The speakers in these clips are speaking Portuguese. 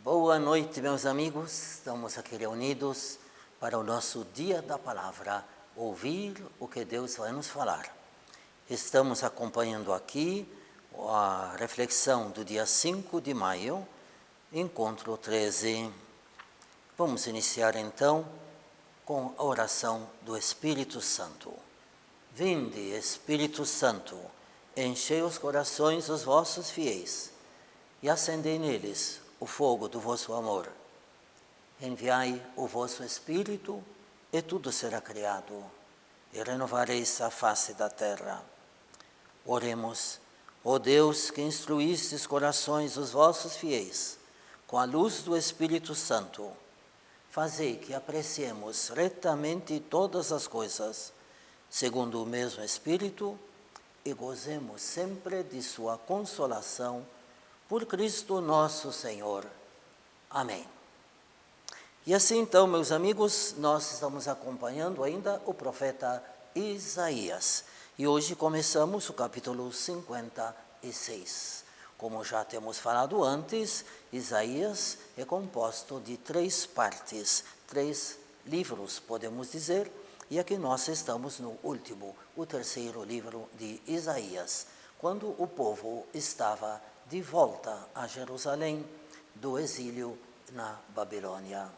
Boa noite, meus amigos. Estamos aqui reunidos para o nosso Dia da Palavra, ouvir o que Deus vai nos falar. Estamos acompanhando aqui a reflexão do dia 5 de maio, encontro 13. Vamos iniciar então com a oração do Espírito Santo. Vinde, Espírito Santo, enchei os corações dos vossos fiéis e acendei neles o fogo do vosso amor. Enviai o vosso Espírito, e tudo será criado, e renovareis a face da terra. Oremos, ó Deus, que instruístes os corações dos vossos fiéis, com a luz do Espírito Santo, fazei que apreciemos retamente todas as coisas, segundo o mesmo Espírito, e gozemos sempre de sua consolação, por Cristo nosso Senhor. Amém. E assim então, meus amigos, nós estamos acompanhando ainda o profeta Isaías. E hoje começamos o capítulo 56. Como já temos falado antes, Isaías é composto de 3 partes, 3 livros, podemos dizer, e aqui nós estamos no último, o terceiro livro de Isaías, quando o povo estava de volta a Jerusalém do exílio na Babilônia.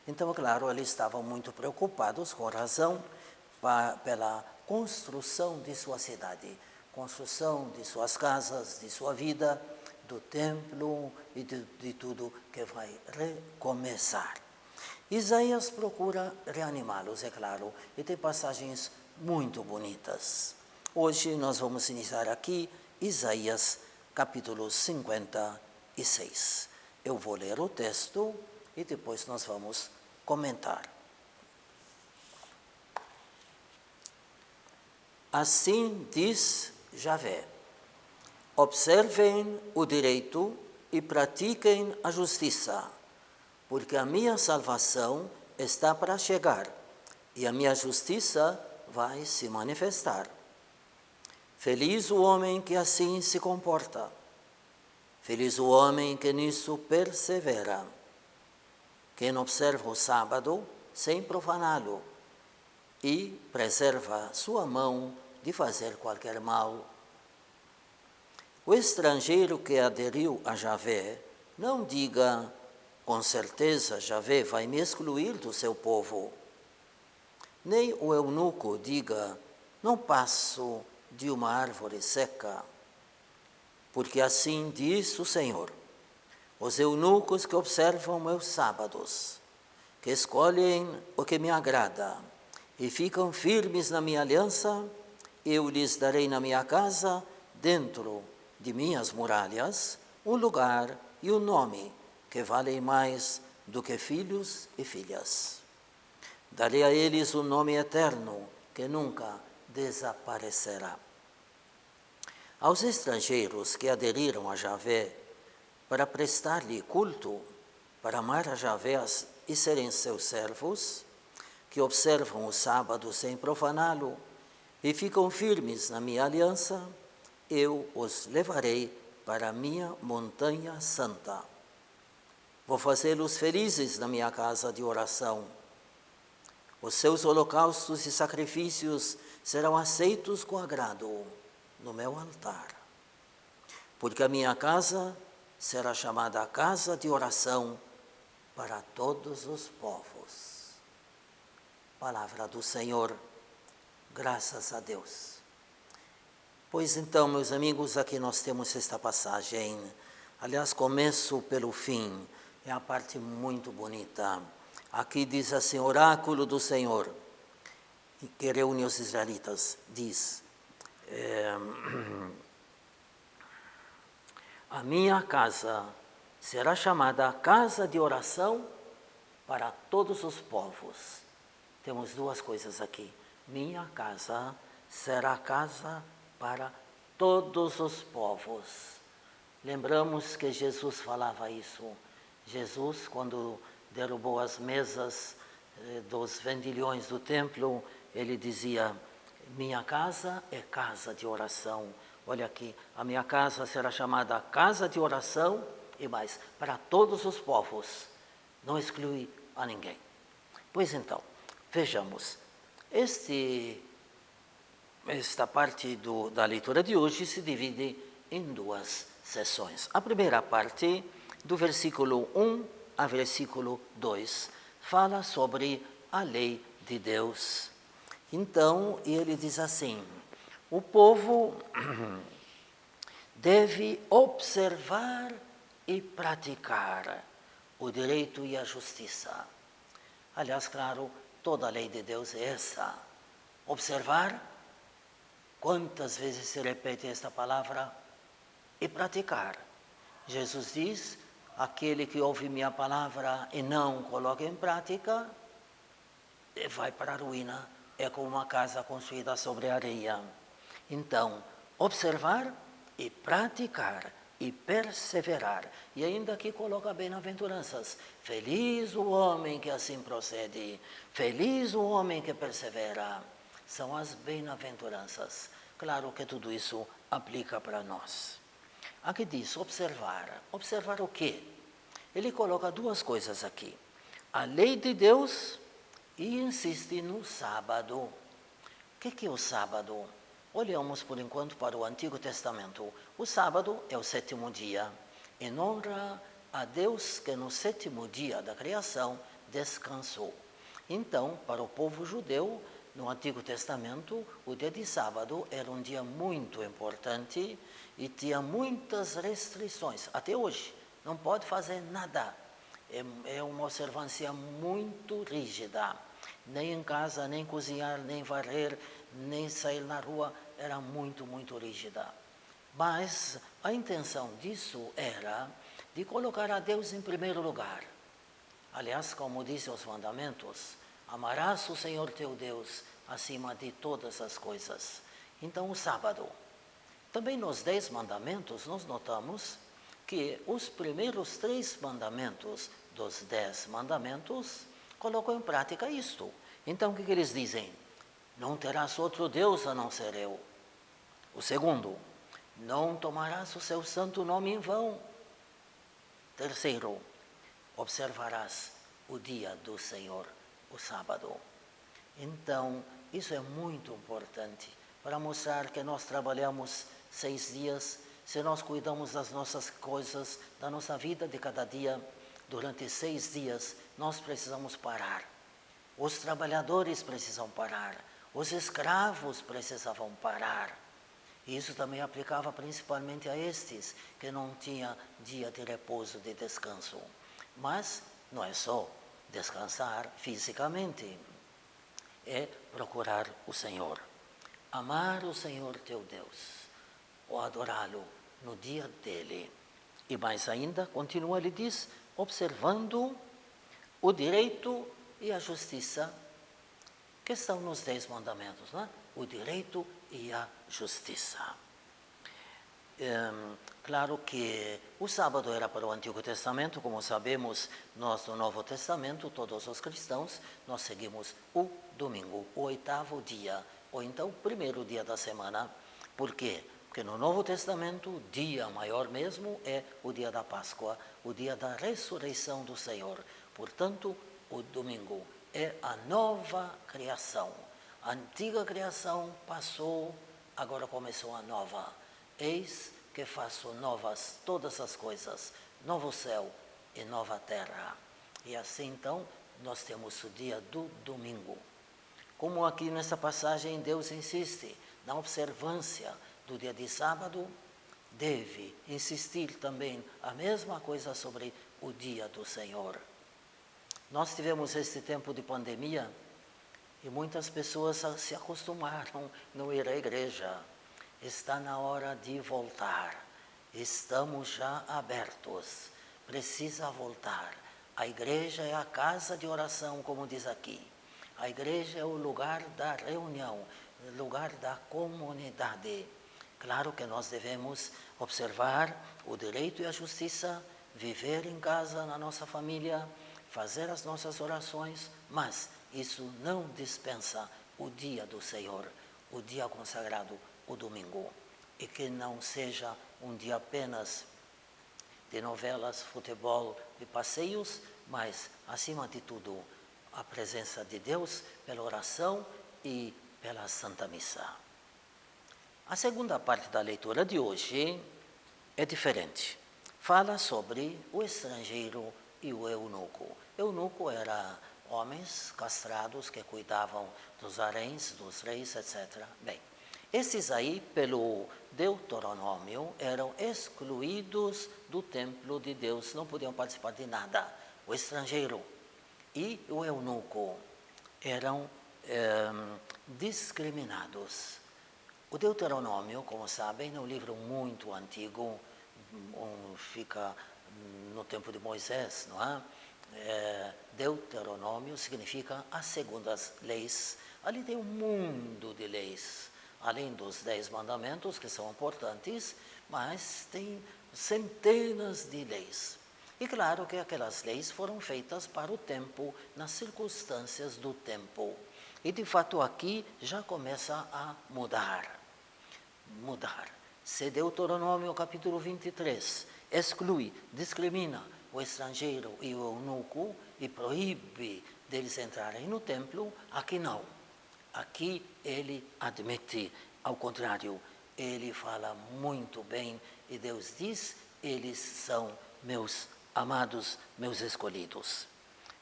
Então, claro, eles estavam muito preocupados, com razão, pela construção de sua cidade, construção de suas casas, de sua vida, do templo e de tudo que vai recomeçar. Isaías procura reanimá-los, é claro, e tem passagens muito bonitas. Hoje nós vamos iniciar aqui Isaías capítulo 56. Eu vou ler o texto e depois nós vamos comentar. Assim diz Javé: observem o direito e pratiquem a justiça, porque a minha salvação está para chegar e a minha justiça vai se manifestar. Feliz o homem que assim se comporta, feliz o homem que nisso persevera, quem observa o sábado sem profaná-lo e preserva sua mão de fazer qualquer mal. O estrangeiro que aderiu a Javé, não diga, com certeza Javé vai me excluir do seu povo. Nem o eunuco diga, não passo de uma árvore seca, porque assim diz o Senhor: os eunucos que observam meus sábados, que escolhem o que me agrada e ficam firmes na minha aliança, eu lhes darei na minha casa, dentro de minhas muralhas, um lugar e um nome que valem mais do que filhos e filhas. Darei a eles um nome eterno que nunca desaparecerá. Aos estrangeiros que aderiram a Javé para prestar-lhe culto, para amar a Javé e serem seus servos, que observam o sábado sem profaná-lo e ficam firmes na minha aliança, eu os levarei para a minha montanha santa. Vou fazê-los felizes na minha casa de oração. Os seus holocaustos e sacrifícios serão aceitos com agrado no meu altar, porque a minha casa será chamada a casa de oração para todos os povos. Palavra do Senhor, graças a Deus. Pois então, meus amigos, aqui nós temos esta passagem. Aliás, começo pelo fim, é a parte muito bonita. Aqui diz assim, oráculo do Senhor, que reúne os israelitas, diz: a minha casa será chamada casa de oração para todos os povos. Temos 2 coisas aqui. Minha casa será casa para todos os povos. Lembramos que Jesus falava isso. Jesus, quando derrubou as mesas dos vendilhões do templo, ele dizia: minha casa é casa de oração. Olha aqui, a minha casa será chamada casa de oração e mais, para todos os povos, não exclui a ninguém. Pois então, vejamos, esta parte da leitura de hoje se divide em duas sessões. A primeira parte, do versículo 1 a versículo 2, fala sobre a lei de Deus. Então, ele diz assim: o povo deve observar e praticar o direito e a justiça. Aliás, claro, toda a lei de Deus é essa. Observar, quantas vezes se repete esta palavra? E praticar. Jesus diz: aquele que ouve minha palavra e não coloca em prática, vai para a ruína. É como uma casa construída sobre areia. Então, observar e praticar e perseverar. E ainda aqui coloca bem-aventuranças. Feliz o homem que assim procede. Feliz o homem que persevera. São as bem-aventuranças. Claro que tudo isso aplica para nós. Aqui diz observar. Observar o quê? Ele coloca duas coisas aqui. A lei de Deus e insiste no sábado. O que é o sábado? Olhamos por enquanto para o Antigo Testamento. O sábado é o sétimo dia, em honra a Deus que no sétimo dia da criação descansou. Então, para o povo judeu, no Antigo Testamento, o dia de sábado era um dia muito importante e tinha muitas restrições. Até hoje, não pode fazer nada. É uma observância muito rígida. Nem em casa, nem cozinhar, nem varrer, nem sair na rua, era muito, muito rígida. Mas a intenção disso era de colocar a Deus em primeiro lugar. Aliás, como dizem os mandamentos, amarás o Senhor teu Deus acima de todas as coisas. Então, o sábado. Também nos 10 mandamentos, nós notamos que os primeiros 3 mandamentos dos 10 mandamentos colocam em prática isto. Então, o que eles dizem? Não terás outro Deus a não ser eu. O segundo, não tomarás o seu santo nome em vão. Terceiro, observarás o dia do Senhor, o sábado. Então, isso é muito importante para mostrar que nós trabalhamos 6 dias, se nós cuidamos das nossas coisas, da nossa vida de cada dia, durante 6 dias, nós precisamos parar. Os trabalhadores precisam parar, os escravos precisavam parar. E isso também aplicava principalmente a estes, que não tinham dia de repouso, de descanso. Mas não é só descansar fisicamente, é procurar o Senhor. Amar o Senhor teu Deus, ou adorá-lo no dia dele. E mais ainda, continua, ele diz, observando o direito e a justiça, que estão nos 10 mandamentos, não é? O direito e a justiça. Claro que o sábado era para o Antigo Testamento, como sabemos, nós no Novo Testamento, todos os cristãos, nós seguimos o domingo, o 8º dia, ou então o primeiro dia da semana. Por quê? Porque no Novo Testamento, o dia maior mesmo é o dia da Páscoa, o dia da ressurreição do Senhor. Portanto, o domingo é a nova criação. A antiga criação passou, agora começou a nova. Eis que faço novas todas as coisas, novo céu e nova terra. E assim, então, nós temos o dia do domingo. Como aqui nessa passagem Deus insiste na observância do dia de sábado, deve insistir também a mesma coisa sobre o dia do Senhor. Nós tivemos este tempo de pandemia e muitas pessoas se acostumaram a não ir à igreja. Está na hora de voltar. Estamos já abertos. Precisa voltar. A igreja é a casa de oração, como diz aqui. A igreja é o lugar da reunião, o lugar da comunidade. Claro que nós devemos observar o direito e a justiça, viver em casa, na nossa família, fazer as nossas orações, mas isso não dispensa o dia do Senhor, o dia consagrado, o domingo. E que não seja um dia apenas de novelas, futebol e passeios, mas, acima de tudo, a presença de Deus pela oração e pela Santa Missa. A segunda parte da leitura de hoje é diferente. Fala sobre o estrangeiro e o eunuco. Eunuco era homens castrados que cuidavam dos haréns, dos reis, etc. Bem, esses aí, pelo Deuteronômio, eram excluídos do templo de Deus, não podiam participar de nada. O estrangeiro e o eunuco eram discriminados. O Deuteronômio, como sabem, é um livro muito antigo, fica no tempo de Moisés, não é? Deuteronômio significa as segundas leis. Ali tem um mundo de leis, além dos 10 mandamentos, que são importantes, mas tem centenas de leis. E claro que aquelas leis foram feitas para o tempo, nas circunstâncias do tempo. E de fato aqui já começa a mudar. Se Deuteronômio capítulo 23 exclui, discrimina o estrangeiro e o eunuco e proíbe deles entrarem no templo, aqui não. Aqui ele admite, ao contrário, ele fala muito bem e Deus diz, eles são meus amados, meus escolhidos.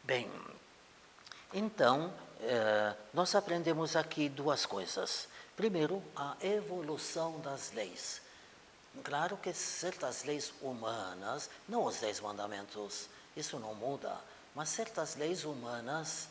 Bem, então, nós aprendemos aqui duas coisas. Primeiro, a evolução das leis. Claro que certas leis humanas, não os 10 mandamentos, isso não muda, mas certas leis humanas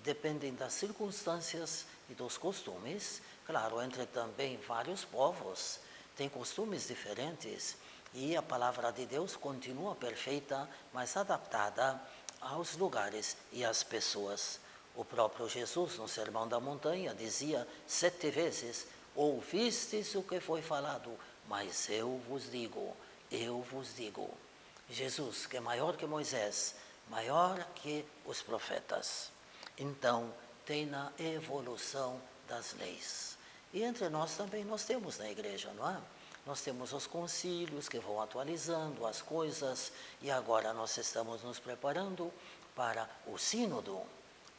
dependem das circunstâncias e dos costumes. Claro, entre também vários povos, têm costumes diferentes, e a palavra de Deus continua perfeita, mas adaptada aos lugares e às pessoas. O próprio Jesus, no Sermão da Montanha, dizia 7 vezes, ouvistes o que foi falado, mas eu vos digo. Jesus, que é maior que Moisés, maior que os profetas. Então, tem na evolução das leis. E entre nós também nós temos na igreja, não é? Nós temos os concílios que vão atualizando as coisas, e agora nós estamos nos preparando para o sínodo,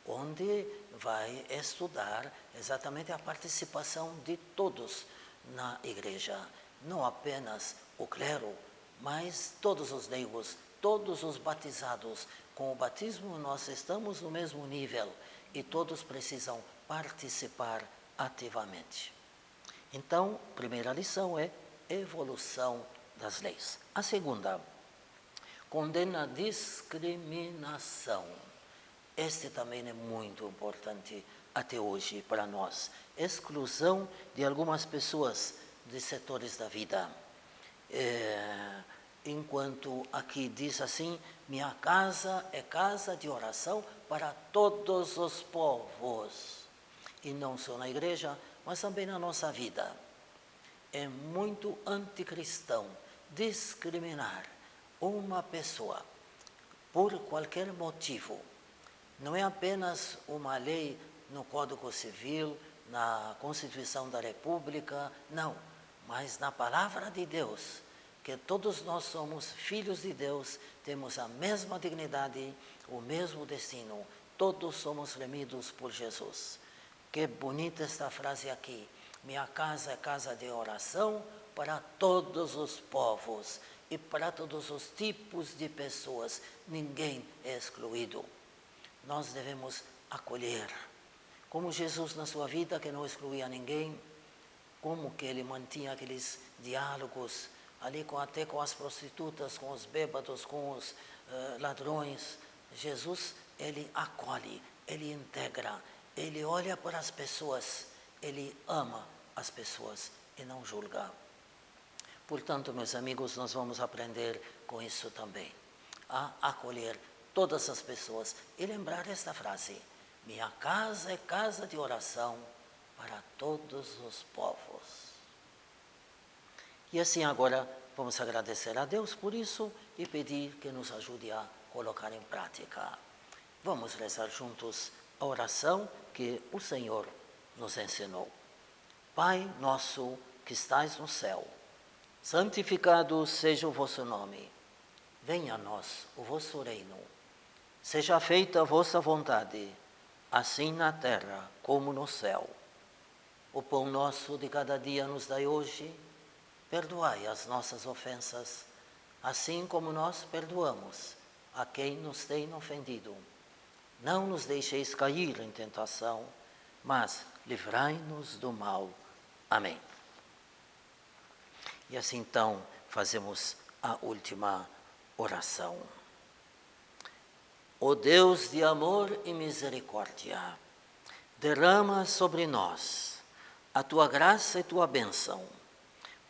onde vai estudar exatamente a participação de todos na igreja. Não apenas o clero, mas todos os leigos, todos os batizados. Com o batismo nós estamos no mesmo nível e todos precisam participar ativamente. Então, a primeira lição é evolução das leis. A segunda, condena a discriminação. Este também é muito importante até hoje para nós. Exclusão de algumas pessoas de setores da vida. Enquanto aqui diz assim, minha casa é casa de oração para todos os povos. E não só na igreja, mas também na nossa vida. É muito anticristão discriminar uma pessoa por qualquer motivo. Não é apenas uma lei no Código Civil, na Constituição da República, não, mas na Palavra de Deus, que todos nós somos filhos de Deus, temos a mesma dignidade, o mesmo destino, todos somos remidos por Jesus. Que bonita esta frase aqui, minha casa é casa de oração para todos os povos e para todos os tipos de pessoas, ninguém é excluído. Nós devemos acolher, como Jesus na sua vida, que não excluía ninguém, como que ele mantinha aqueles diálogos ali até com as prostitutas, com os bêbados, com os ladrões. Jesus, ele acolhe, ele integra, ele olha para as pessoas, ele ama as pessoas e não julga. Portanto, meus amigos, nós vamos aprender com isso também, a acolher todas as pessoas e lembrar esta frase, minha casa é casa de oração para todos os povos. E assim agora vamos agradecer a Deus por isso e pedir que nos ajude a colocar em prática. Vamos rezar juntos a oração que o Senhor nos ensinou. Pai nosso que estais no céu, Santificado seja o vosso nome. Venha a nós o vosso reino. Seja feita a vossa vontade, assim na terra como no céu. O pão nosso de cada dia nos dai hoje. Perdoai as nossas ofensas, assim como nós perdoamos a quem nos tem ofendido. Não nos deixeis cair em tentação, mas livrai-nos do mal. Amém. E assim então fazemos a última oração. Ó Deus de amor e misericórdia, derrama sobre nós a tua graça e tua bênção,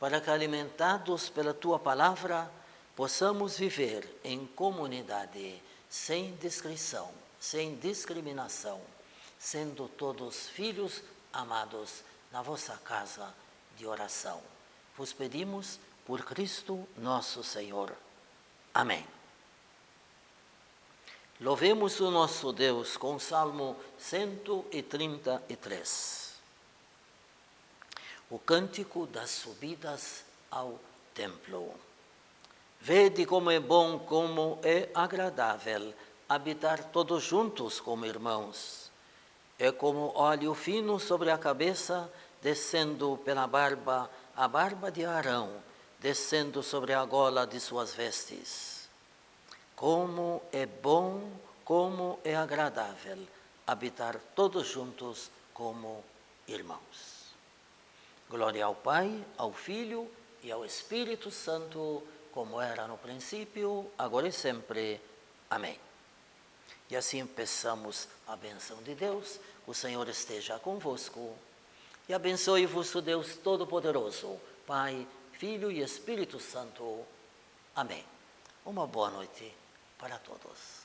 para que, alimentados pela tua palavra, possamos viver em comunidade sem discrição, sem discriminação, sendo todos filhos amados na vossa casa de oração. Vos pedimos por Cristo nosso Senhor. Amém. Louvemos o nosso Deus com o Salmo 133. O cântico das subidas ao templo. Vede como é bom, como é agradável habitar todos juntos como irmãos. É como óleo fino sobre a cabeça, descendo pela barba, a barba de Arão, descendo sobre a gola de suas vestes. Como é bom, como é agradável habitar todos juntos como irmãos. Glória ao Pai, ao Filho e ao Espírito Santo, como era no princípio, agora e sempre. Amém. E assim peçamos a bênção de Deus, o Senhor esteja convosco, e abençoe-vos o Deus Todo-Poderoso, Pai, Filho e Espírito Santo. Amém. Uma boa noite para todos.